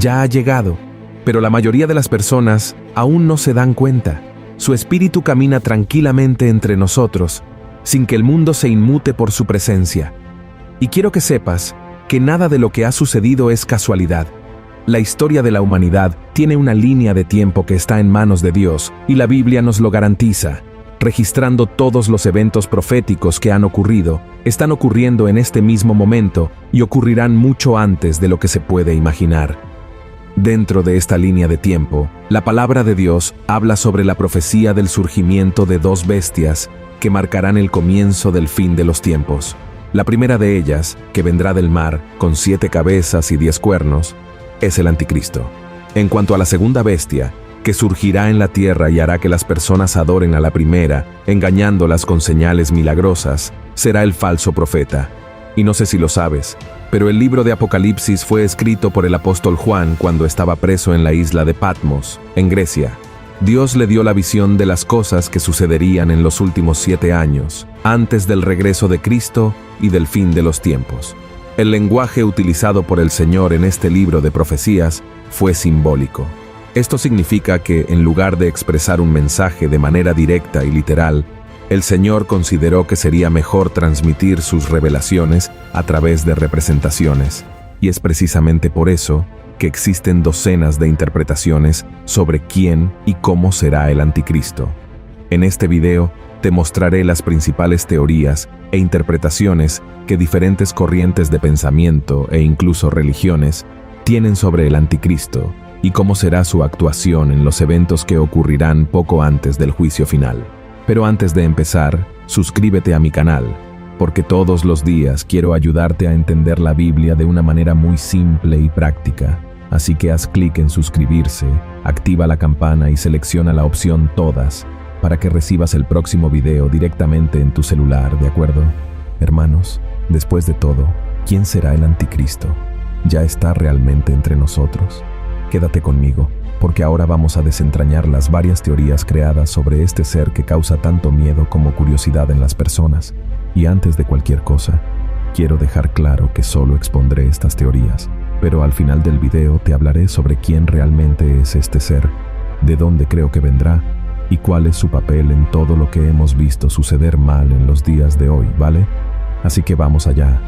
Ya ha llegado, pero la mayoría de las personas aún no se dan cuenta. Su espíritu camina tranquilamente entre nosotros, sin que el mundo se inmute por su presencia. Y quiero que sepas que nada de lo que ha sucedido es casualidad. La historia de la humanidad tiene una línea de tiempo que está en manos de Dios, y la Biblia nos lo garantiza. Registrando todos los eventos proféticos que han ocurrido, están ocurriendo en este mismo momento y ocurrirán mucho antes de lo que se puede imaginar. Dentro de esta línea de tiempo, la palabra de Dios habla sobre la profecía del surgimiento de dos bestias que marcarán el comienzo del fin de los tiempos. La primera de ellas, que vendrá del mar, con 7 cabezas y 10 cuernos, es el anticristo. En cuanto a la segunda bestia, que surgirá en la tierra y hará que las personas adoren a la primera, engañándolas con señales milagrosas, será el falso profeta. Y no sé si lo sabes, pero el libro de Apocalipsis fue escrito por el apóstol Juan cuando estaba preso en la isla de Patmos, en Grecia. Dios le dio la visión de las cosas que sucederían en los últimos 7 años, antes del regreso de Cristo y del fin de los tiempos. El lenguaje utilizado por el Señor en este libro de profecías fue simbólico. Esto significa que, en lugar de expresar un mensaje de manera directa y literal, el Señor consideró que sería mejor transmitir sus revelaciones a través de representaciones. Y es precisamente por eso que existen docenas de interpretaciones sobre quién y cómo será el anticristo. En este video te mostraré las principales teorías e interpretaciones que diferentes corrientes de pensamiento e incluso religiones tienen sobre el anticristo y cómo será su actuación en los eventos que ocurrirán poco antes del juicio final. Pero antes de empezar, suscríbete a mi canal, porque todos los días quiero ayudarte a entender la Biblia de una manera muy simple y práctica. Así que haz clic en suscribirse, activa la campana y selecciona la opción Todas para que recibas el próximo video directamente en tu celular, ¿de acuerdo? Hermanos, después de todo, ¿quién será el anticristo? ¿Ya está realmente entre nosotros? Quédate conmigo, porque ahora vamos a desentrañar las varias teorías creadas sobre este ser que causa tanto miedo como curiosidad en las personas. Y antes de cualquier cosa, quiero dejar claro que solo expondré estas teorías, pero al final del video te hablaré sobre quién realmente es este ser, de dónde creo que vendrá, y cuál es su papel en todo lo que hemos visto suceder mal en los días de hoy, ¿vale? Así que vamos allá.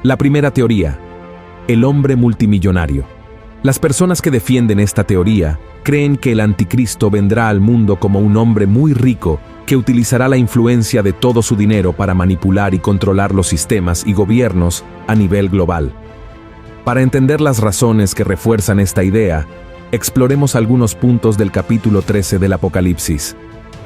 La primera teoría: el hombre multimillonario. Las personas que defienden esta teoría creen que el anticristo vendrá al mundo como un hombre muy rico que utilizará la influencia de todo su dinero para manipular y controlar los sistemas y gobiernos a nivel global. Para entender las razones que refuerzan esta idea, exploremos algunos puntos del capítulo 13 del Apocalipsis.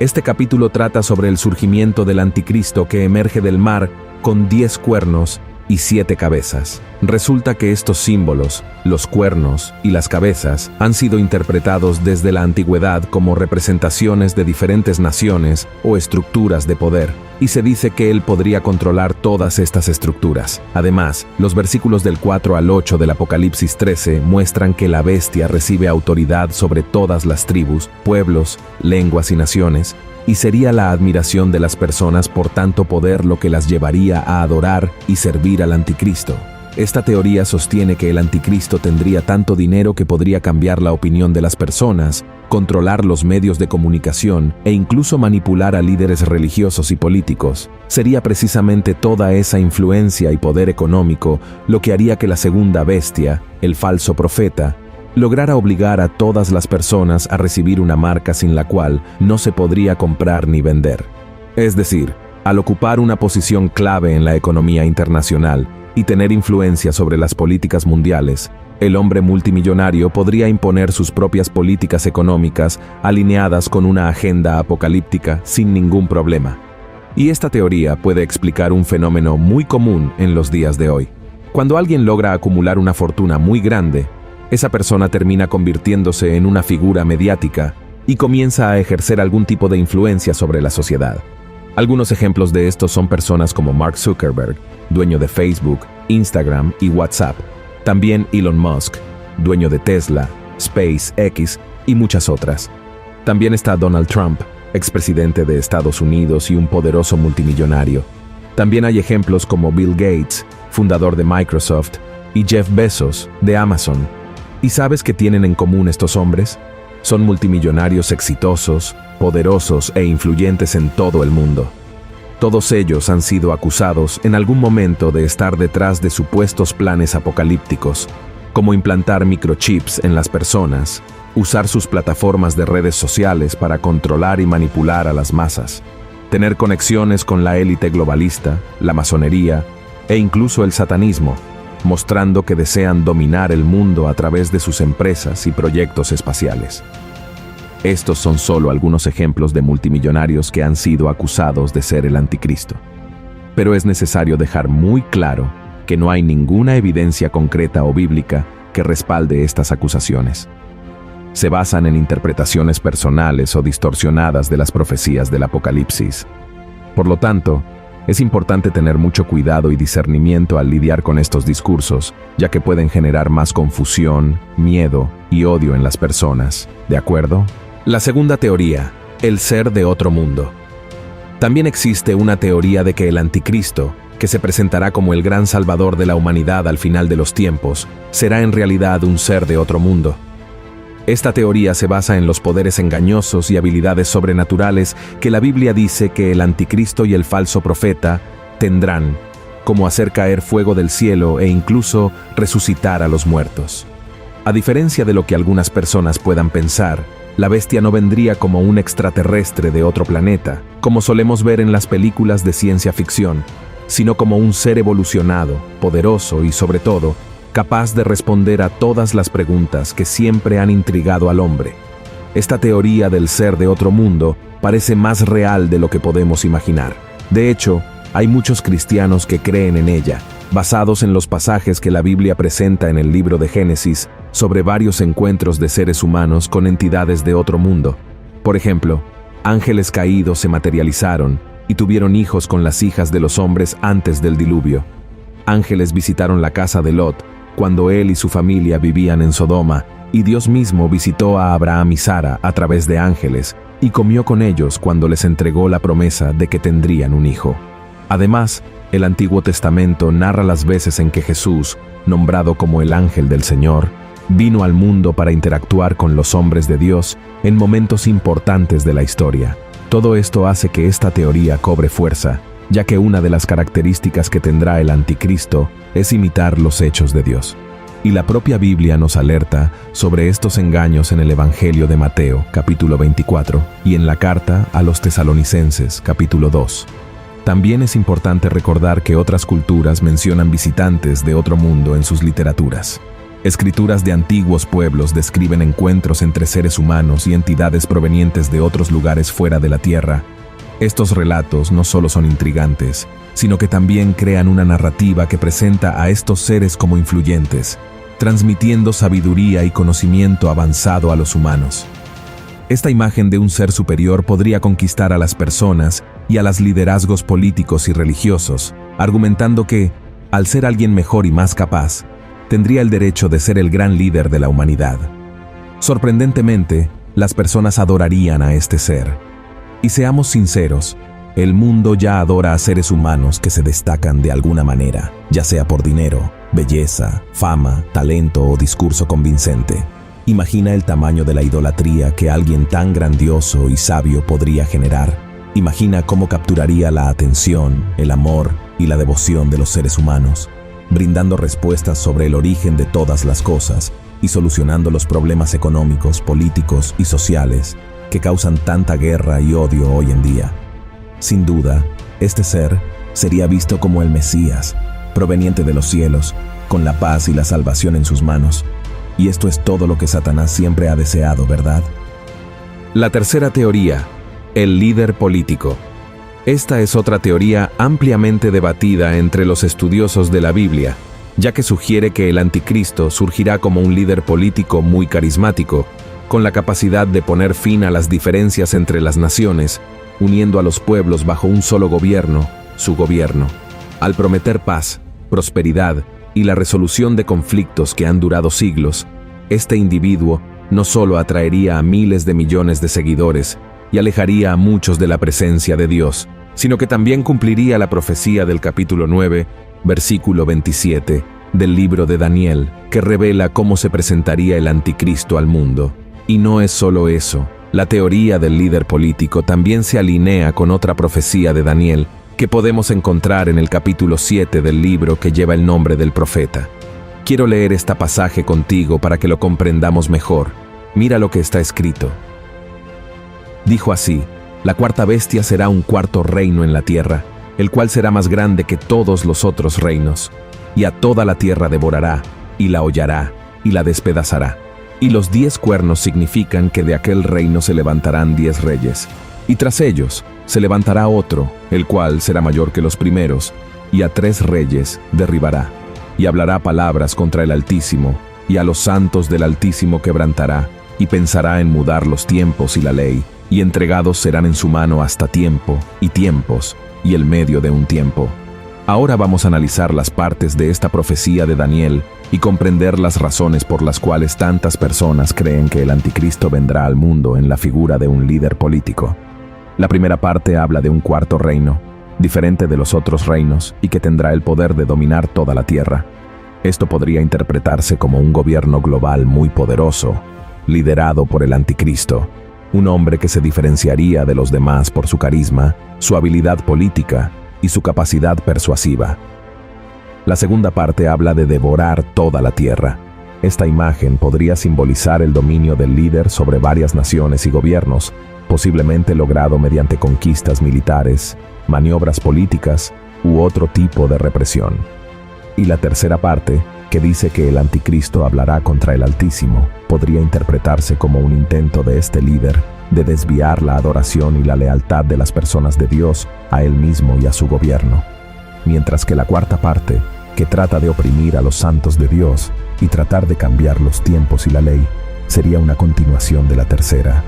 Este capítulo trata sobre el surgimiento del anticristo que emerge del mar con 10 cuernos y 7 cabezas. Resulta que estos símbolos, los cuernos y las cabezas, han sido interpretados desde la antigüedad como representaciones de diferentes naciones o estructuras de poder, y se dice que él podría controlar todas estas estructuras. Además, los versículos del 4 al 8 del Apocalipsis 13 muestran que la bestia recibe autoridad sobre todas las tribus, pueblos, lenguas y naciones, y sería la admiración de las personas por tanto poder lo que las llevaría a adorar y servir al anticristo. Esta teoría sostiene que el anticristo tendría tanto dinero que podría cambiar la opinión de las personas, controlar los medios de comunicación e incluso manipular a líderes religiosos y políticos. Sería precisamente toda esa influencia y poder económico lo que haría que la segunda bestia, el falso profeta, lograra obligar a todas las personas a recibir una marca sin la cual no se podría comprar ni vender. Es decir, al ocupar una posición clave en la economía internacional y tener influencia sobre las políticas mundiales, el hombre multimillonario podría imponer sus propias políticas económicas alineadas con una agenda apocalíptica sin ningún problema. Y esta teoría puede explicar un fenómeno muy común en los días de hoy. Cuando alguien logra acumular una fortuna muy grande, esa persona termina convirtiéndose en una figura mediática y comienza a ejercer algún tipo de influencia sobre la sociedad. Algunos ejemplos de esto son personas como Mark Zuckerberg, dueño de Facebook, Instagram y WhatsApp. También Elon Musk, dueño de Tesla, SpaceX y muchas otras. También está Donald Trump, expresidente de Estados Unidos y un poderoso multimillonario. También hay ejemplos como Bill Gates, fundador de Microsoft, y Jeff Bezos, de Amazon. ¿Y sabes qué tienen en común estos hombres? Son multimillonarios exitosos, poderosos e influyentes en todo el mundo. Todos ellos han sido acusados en algún momento de estar detrás de supuestos planes apocalípticos, como implantar microchips en las personas, usar sus plataformas de redes sociales para controlar y manipular a las masas, tener conexiones con la élite globalista, la masonería e incluso el satanismo, mostrando que desean dominar el mundo a través de sus empresas y proyectos espaciales. Estos son solo algunos ejemplos de multimillonarios que han sido acusados de ser el anticristo. Pero es necesario dejar muy claro que no hay ninguna evidencia concreta o bíblica que respalde estas acusaciones. Se basan en interpretaciones personales o distorsionadas de las profecías del Apocalipsis. Por lo tanto, es importante tener mucho cuidado y discernimiento al lidiar con estos discursos, ya que pueden generar más confusión, miedo y odio en las personas. ¿De acuerdo? La segunda teoría, el ser de otro mundo. También existe una teoría de que el anticristo, que se presentará como el gran salvador de la humanidad al final de los tiempos, será en realidad un ser de otro mundo. Esta teoría se basa en los poderes engañosos y habilidades sobrenaturales que la Biblia dice que el anticristo y el falso profeta tendrán, como hacer caer fuego del cielo e incluso resucitar a los muertos. A diferencia de lo que algunas personas puedan pensar, la bestia no vendría como un extraterrestre de otro planeta, como solemos ver en las películas de ciencia ficción, sino como un ser evolucionado, poderoso y, sobre todo, capaz de responder a todas las preguntas que siempre han intrigado al hombre. Esta teoría del ser de otro mundo parece más real de lo que podemos imaginar. De hecho, hay muchos cristianos que creen en ella, basados en los pasajes que la Biblia presenta en el libro de Génesis sobre varios encuentros de seres humanos con entidades de otro mundo. Por ejemplo, ángeles caídos se materializaron y tuvieron hijos con las hijas de los hombres antes del diluvio. Ángeles visitaron la casa de Lot cuando él y su familia vivían en Sodoma, y Dios mismo visitó a Abraham y Sara a través de ángeles y comió con ellos cuando les entregó la promesa de que tendrían un hijo. Además, el Antiguo Testamento narra las veces en que Jesús, nombrado como el ángel del Señor, vino al mundo para interactuar con los hombres de Dios en momentos importantes de la historia. Todo esto hace que esta teoría cobre fuerza, ya que una de las características que tendrá el anticristo es imitar los hechos de Dios. Y la propia Biblia nos alerta sobre estos engaños en el Evangelio de Mateo, capítulo 24, y en la carta a los Tesalonicenses, capítulo 2. También es importante recordar que otras culturas mencionan visitantes de otro mundo en sus literaturas. Escrituras de antiguos pueblos describen encuentros entre seres humanos y entidades provenientes de otros lugares fuera de la tierra. Estos relatos no solo son intrigantes, sino que también crean una narrativa que presenta a estos seres como influyentes, transmitiendo sabiduría y conocimiento avanzado a los humanos. Esta imagen de un ser superior podría conquistar a las personas y a los liderazgos políticos y religiosos, argumentando que, al ser alguien mejor y más capaz, tendría el derecho de ser el gran líder de la humanidad. Sorprendentemente, las personas adorarían a este ser. Y seamos sinceros, el mundo ya adora a seres humanos que se destacan de alguna manera, ya sea por dinero, belleza, fama, talento o discurso convincente. Imagina el tamaño de la idolatría que alguien tan grandioso y sabio podría generar. Imagina cómo capturaría la atención, el amor y la devoción de los seres humanos, brindando respuestas sobre el origen de todas las cosas y solucionando los problemas económicos, políticos y sociales que causan tanta guerra y odio hoy en día. Sin duda, este ser sería visto como el Mesías, proveniente de los cielos, con la paz y la salvación en sus manos. Y esto es todo lo que Satanás siempre ha deseado, ¿verdad? La tercera teoría, el líder político. Esta es otra teoría ampliamente debatida entre los estudiosos de la Biblia, ya que sugiere que el anticristo surgirá como un líder político muy carismático, con la capacidad de poner fin a las diferencias entre las naciones, uniendo a los pueblos bajo un solo gobierno, su gobierno. Al prometer paz, prosperidad y la resolución de conflictos que han durado siglos, este individuo no solo atraería a miles de millones de seguidores y alejaría a muchos de la presencia de Dios, sino que también cumpliría la profecía del capítulo 9, versículo 27, del libro de Daniel, que revela cómo se presentaría el anticristo al mundo. Y no es solo eso. La teoría del líder político también se alinea con otra profecía de Daniel que podemos encontrar en el capítulo 7 del libro que lleva el nombre del profeta. Quiero leer este pasaje contigo para que lo comprendamos mejor. Mira lo que está escrito. Dijo así: la cuarta bestia será un cuarto reino en la tierra, el cual será más grande que todos los otros reinos, y a toda la tierra devorará, y la hollará, y la despedazará. Y los 10 cuernos significan que de aquel reino se levantarán 10 reyes, y tras ellos se levantará otro, el cual será mayor que los primeros, y a 3 reyes derribará, y hablará palabras contra el Altísimo, y a los santos del Altísimo quebrantará, y pensará en mudar los tiempos y la ley, y entregados serán en su mano hasta tiempo, y tiempos, y el medio de un tiempo. Ahora vamos a analizar las partes de esta profecía de Daniel y comprender las razones por las cuales tantas personas creen que el anticristo vendrá al mundo en la figura de un líder político. La primera parte habla de un cuarto reino, diferente de los otros reinos y que tendrá el poder de dominar toda la tierra. Esto podría interpretarse como un gobierno global muy poderoso, liderado por el anticristo, un hombre que se diferenciaría de los demás por su carisma, su habilidad política y su capacidad persuasiva. La segunda parte habla de devorar toda la tierra. Esta imagen podría simbolizar el dominio del líder sobre varias naciones y gobiernos, posiblemente logrado mediante conquistas militares, maniobras políticas u otro tipo de represión. Y la tercera parte, que dice que el anticristo hablará contra el Altísimo, podría interpretarse como un intento de este líder de desviar la adoración y la lealtad de las personas de Dios a él mismo y a su gobierno. Mientras que la cuarta parte, que trata de oprimir a los santos de Dios y tratar de cambiar los tiempos y la ley, sería una continuación de la tercera,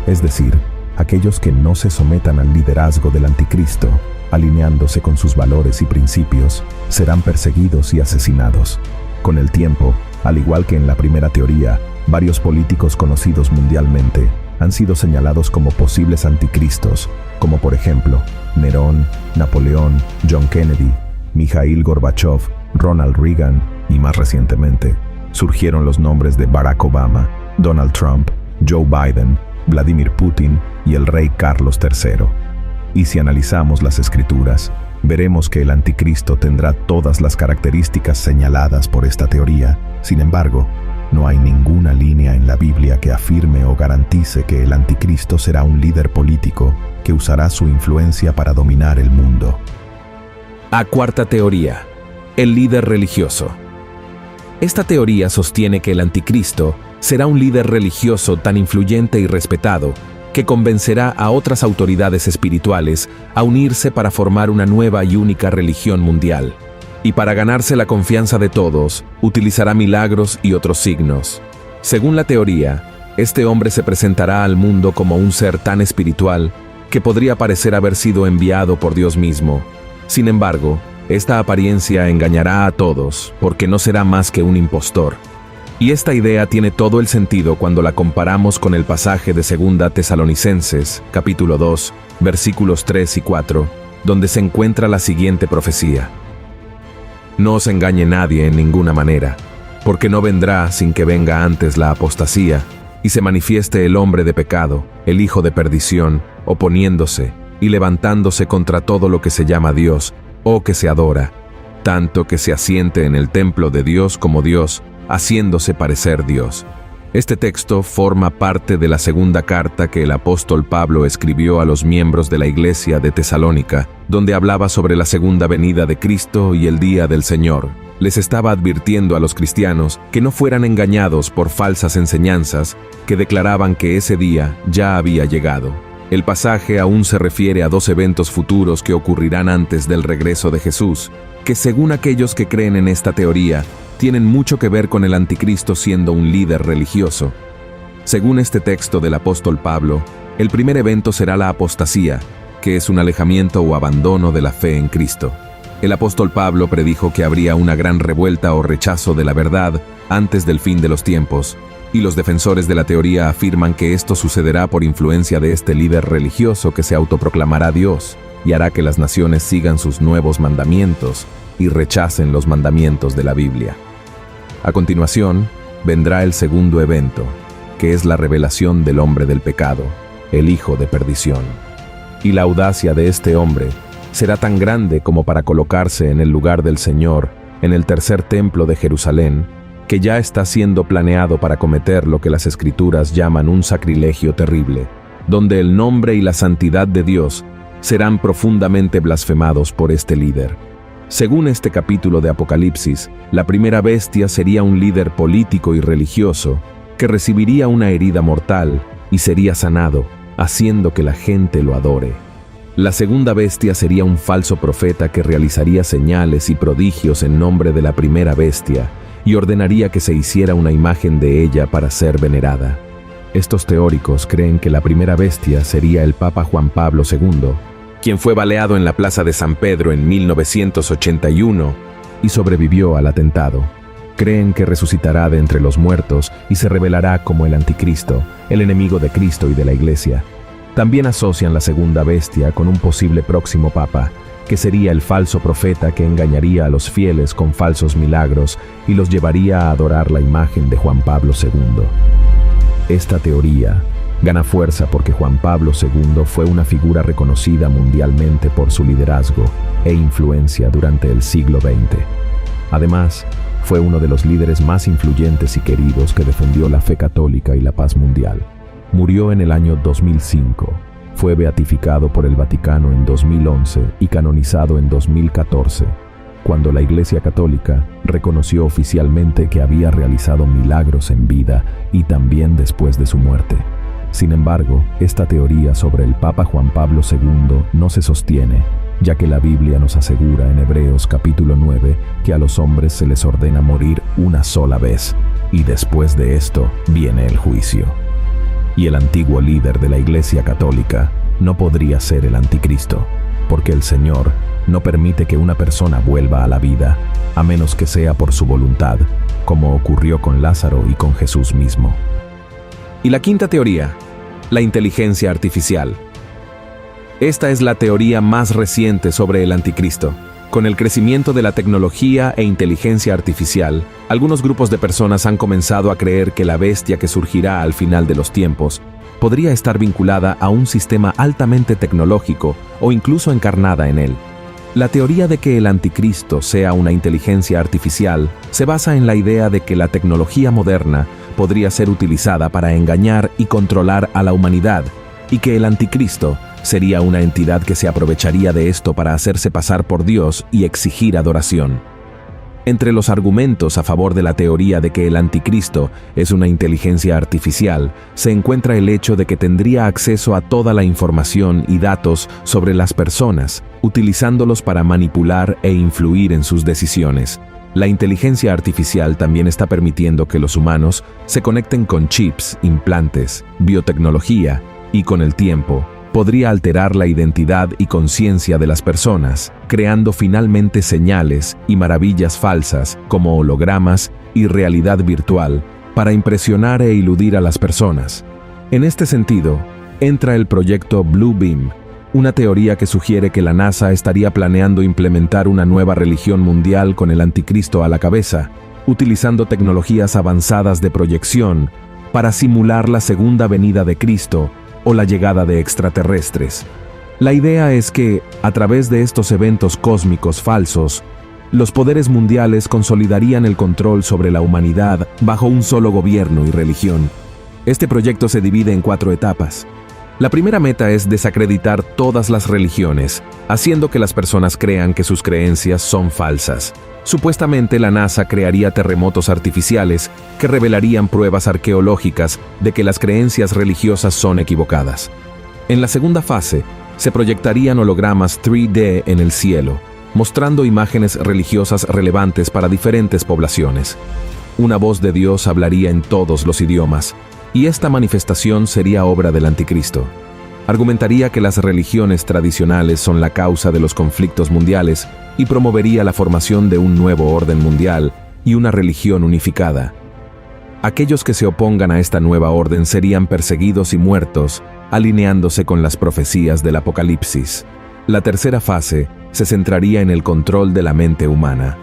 es decir, aquellos que no se sometan al liderazgo del anticristo, alineándose con sus valores y principios, serán perseguidos y asesinados. Con el tiempo, al igual que en la primera teoría, varios políticos conocidos mundialmente han sido señalados como posibles anticristos, como por ejemplo, Nerón, Napoleón, John Kennedy, Mikhail Gorbachev, Ronald Reagan y más recientemente, surgieron los nombres de Barack Obama, Donald Trump, Joe Biden, Vladimir Putin y el rey Carlos III. Y si analizamos las escrituras, veremos que el anticristo tendrá todas las características señaladas por esta teoría. Sin embargo, no hay ninguna línea en la Biblia que afirme o garantice que el anticristo será un líder político que usará su influencia para dominar el mundo. A cuarta teoría, el líder religioso. Esta teoría sostiene que el anticristo será un líder religioso tan influyente y respetado que convencerá a otras autoridades espirituales a unirse para formar una nueva y única religión mundial. Y para ganarse la confianza de todos, utilizará milagros y otros signos. Según la teoría, este hombre se presentará al mundo como un ser tan espiritual que podría parecer haber sido enviado por Dios mismo. Sin embargo, esta apariencia engañará a todos porque no será más que un impostor. Y esta idea tiene todo el sentido cuando la comparamos con el pasaje de 2 Tesalonicenses, capítulo 2, versículos 3 y 4, donde se encuentra la siguiente profecía. No os engañe nadie en ninguna manera, porque no vendrá sin que venga antes la apostasía, y se manifieste el hombre de pecado, el hijo de perdición, oponiéndose y levantándose contra todo lo que se llama Dios, o que se adora, tanto que se asiente en el templo de Dios como Dios, haciéndose parecer Dios. Este texto forma parte de la segunda carta que el apóstol Pablo escribió a los miembros de la iglesia de Tesalónica, donde hablaba sobre la segunda venida de Cristo y el día del Señor. Les estaba advirtiendo a los cristianos que no fueran engañados por falsas enseñanzas que declaraban que ese día ya había llegado. El pasaje aún se refiere a 2 eventos futuros que ocurrirán antes del regreso de Jesús, que según aquellos que creen en esta teoría, tienen mucho que ver con el anticristo siendo un líder religioso. Según este texto del apóstol Pablo, el primer evento será la apostasía, que es un alejamiento o abandono de la fe en Cristo. El apóstol Pablo predijo que habría una gran revuelta o rechazo de la verdad antes del fin de los tiempos, y los defensores de la teoría afirman que esto sucederá por influencia de este líder religioso que se autoproclamará Dios y hará que las naciones sigan sus nuevos mandamientos, y rechacen los mandamientos de la Biblia. A continuación, vendrá el segundo evento, que es la revelación del hombre del pecado, el hijo de perdición. Y la audacia de este hombre será tan grande como para colocarse en el lugar del Señor, en el tercer templo de Jerusalén, que ya está siendo planeado para cometer lo que las Escrituras llaman un sacrilegio terrible, donde el nombre y la santidad de Dios serán profundamente blasfemados por este líder. Según este capítulo de Apocalipsis, la primera bestia sería un líder político y religioso que recibiría una herida mortal y sería sanado, haciendo que la gente lo adore. La segunda bestia sería un falso profeta que realizaría señales y prodigios en nombre de la primera bestia y ordenaría que se hiciera una imagen de ella para ser venerada. Estos teóricos creen que la primera bestia sería el Papa Juan Pablo II, quien fue baleado en la Plaza de San Pedro en 1981 y sobrevivió al atentado. Creen que resucitará de entre los muertos y se revelará como el anticristo, el enemigo de Cristo y de la Iglesia. También asocian la segunda bestia con un posible próximo papa, que sería el falso profeta que engañaría a los fieles con falsos milagros y los llevaría a adorar la imagen de Juan Pablo II. Esta teoría gana fuerza porque Juan Pablo II fue una figura reconocida mundialmente por su liderazgo e influencia durante el siglo XX. Además, fue uno de los líderes más influyentes y queridos que defendió la fe católica y la paz mundial. Murió en el año 2005, fue beatificado por el Vaticano en 2011 y canonizado en 2014, cuando la Iglesia Católica reconoció oficialmente que había realizado milagros en vida y también después de su muerte. Sin embargo, esta teoría sobre el Papa Juan Pablo II no se sostiene, ya que la Biblia nos asegura en Hebreos capítulo 9 que a los hombres se les ordena morir una sola vez, y después de esto viene el juicio. Y el antiguo líder de la Iglesia Católica no podría ser el anticristo, porque el Señor no permite que una persona vuelva a la vida, a menos que sea por su voluntad, como ocurrió con Lázaro y con Jesús mismo. Y la quinta teoría, la inteligencia artificial. Esta es la teoría más reciente sobre el anticristo. Con el crecimiento de la tecnología e inteligencia artificial, algunos grupos de personas han comenzado a creer que la bestia que surgirá al final de los tiempos podría estar vinculada a un sistema altamente tecnológico o incluso encarnada en él. La teoría de que el anticristo sea una inteligencia artificial se basa en la idea de que la tecnología moderna podría ser utilizada para engañar y controlar a la humanidad, y que el anticristo sería una entidad que se aprovecharía de esto para hacerse pasar por Dios y exigir adoración. Entre los argumentos a favor de la teoría de que el anticristo es una inteligencia artificial, se encuentra el hecho de que tendría acceso a toda la información y datos sobre las personas, utilizándolos para manipular e influir en sus decisiones. La inteligencia artificial también está permitiendo que los humanos se conecten con chips, implantes, biotecnología, y con el tiempo, podría alterar la identidad y conciencia de las personas, creando finalmente señales y maravillas falsas como hologramas y realidad virtual para impresionar e iludir a las personas. En este sentido, entra el proyecto Blue Beam, una teoría que sugiere que la NASA estaría planeando implementar una nueva religión mundial con el anticristo a la cabeza, utilizando tecnologías avanzadas de proyección para simular la segunda venida de Cristo o la llegada de extraterrestres. La idea es que, a través de estos eventos cósmicos falsos, los poderes mundiales consolidarían el control sobre la humanidad bajo un solo gobierno y religión. Este proyecto se divide en 4 etapas. La primera meta es desacreditar todas las religiones, haciendo que las personas crean que sus creencias son falsas. Supuestamente la NASA crearía terremotos artificiales que revelarían pruebas arqueológicas de que las creencias religiosas son equivocadas. En la segunda fase, se proyectarían hologramas 3D en el cielo, mostrando imágenes religiosas relevantes para diferentes poblaciones. Una voz de Dios hablaría en todos los idiomas, y esta manifestación sería obra del anticristo. Argumentaría que las religiones tradicionales son la causa de los conflictos mundiales y promovería la formación de un nuevo orden mundial y una religión unificada. Aquellos que se opongan a esta nueva orden serían perseguidos y muertos, alineándose con las profecías del Apocalipsis. La tercera fase se centraría en el control de la mente humana.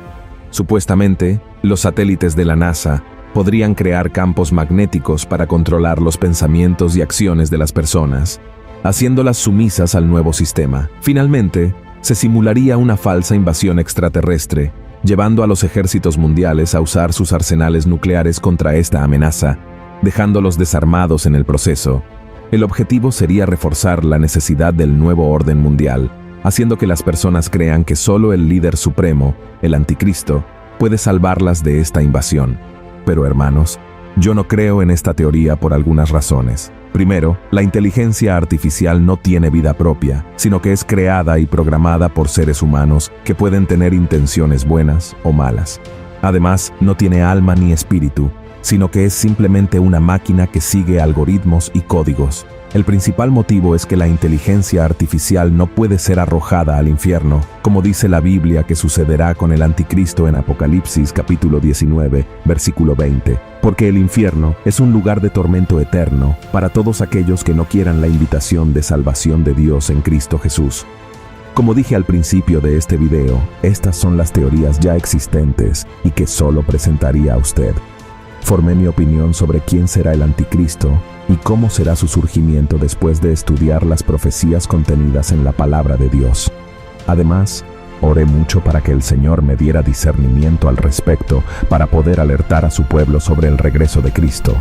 Supuestamente, los satélites de la NASA podrían crear campos magnéticos para controlar los pensamientos y acciones de las personas, haciéndolas sumisas al nuevo sistema. Finalmente, se simularía una falsa invasión extraterrestre, llevando a los ejércitos mundiales a usar sus arsenales nucleares contra esta amenaza, dejándolos desarmados en el proceso. El objetivo sería reforzar la necesidad del nuevo orden mundial, haciendo que las personas crean que solo el líder supremo, el anticristo, puede salvarlas de esta invasión. Pero hermanos, yo no creo en esta teoría por algunas razones. Primero, la inteligencia artificial no tiene vida propia, sino que es creada y programada por seres humanos que pueden tener intenciones buenas o malas. Además, no tiene alma ni espíritu, sino que es simplemente una máquina que sigue algoritmos y códigos. El principal motivo es que la inteligencia artificial no puede ser arrojada al infierno, como dice la Biblia que sucederá con el anticristo en Apocalipsis capítulo 19, versículo 20, porque el infierno es un lugar de tormento eterno para todos aquellos que no quieran la invitación de salvación de Dios en Cristo Jesús. Como dije al principio de este video, estas son las teorías ya existentes y que solo presentaría a usted. Formé mi opinión sobre quién será el anticristo y cómo será su surgimiento después de estudiar las profecías contenidas en la palabra de Dios. Además, oré mucho para que el Señor me diera discernimiento al respecto para poder alertar a su pueblo sobre el regreso de Cristo.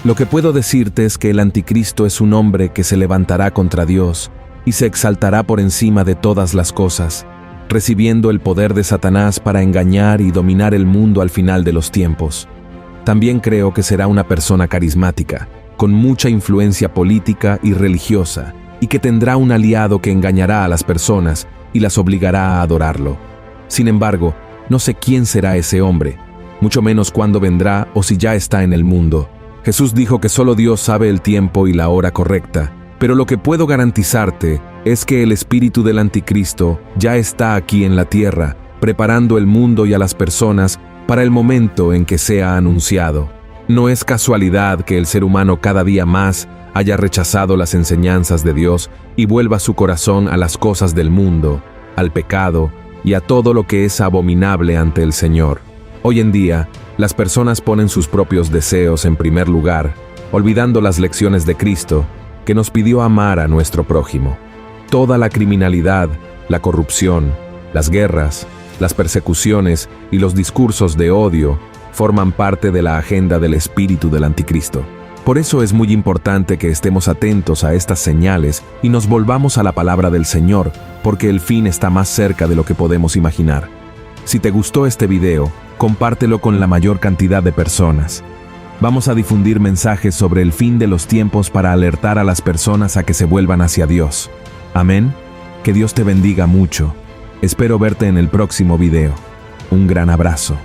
Lo que puedo decirte es que el anticristo es un hombre que se levantará contra Dios y se exaltará por encima de todas las cosas, recibiendo el poder de Satanás para engañar y dominar el mundo al final de los tiempos. También creo que será una persona carismática, con mucha influencia política y religiosa, y que tendrá un aliado que engañará a las personas y las obligará a adorarlo. Sin embargo, no sé quién será ese hombre, mucho menos cuándo vendrá o si ya está en el mundo. Jesús dijo que solo Dios sabe el tiempo y la hora correcta, pero lo que puedo garantizarte es que el espíritu del anticristo ya está aquí en la tierra, preparando el mundo y a las personas para el momento en que sea anunciado. No es casualidad que el ser humano cada día más haya rechazado las enseñanzas de Dios y vuelva su corazón a las cosas del mundo, al pecado y a todo lo que es abominable ante el Señor. Hoy en día, las personas ponen sus propios deseos en primer lugar, olvidando las lecciones de Cristo, que nos pidió amar a nuestro prójimo. Toda la criminalidad, la corrupción, las guerras, las persecuciones y los discursos de odio forman parte de la agenda del espíritu del anticristo. Por eso es muy importante que estemos atentos a estas señales y nos volvamos a la palabra del Señor, porque el fin está más cerca de lo que podemos imaginar. Si te gustó este video, compártelo con la mayor cantidad de personas. Vamos a difundir mensajes sobre el fin de los tiempos para alertar a las personas a que se vuelvan hacia Dios. Amén. Que Dios te bendiga mucho. Espero verte en el próximo video. Un gran abrazo.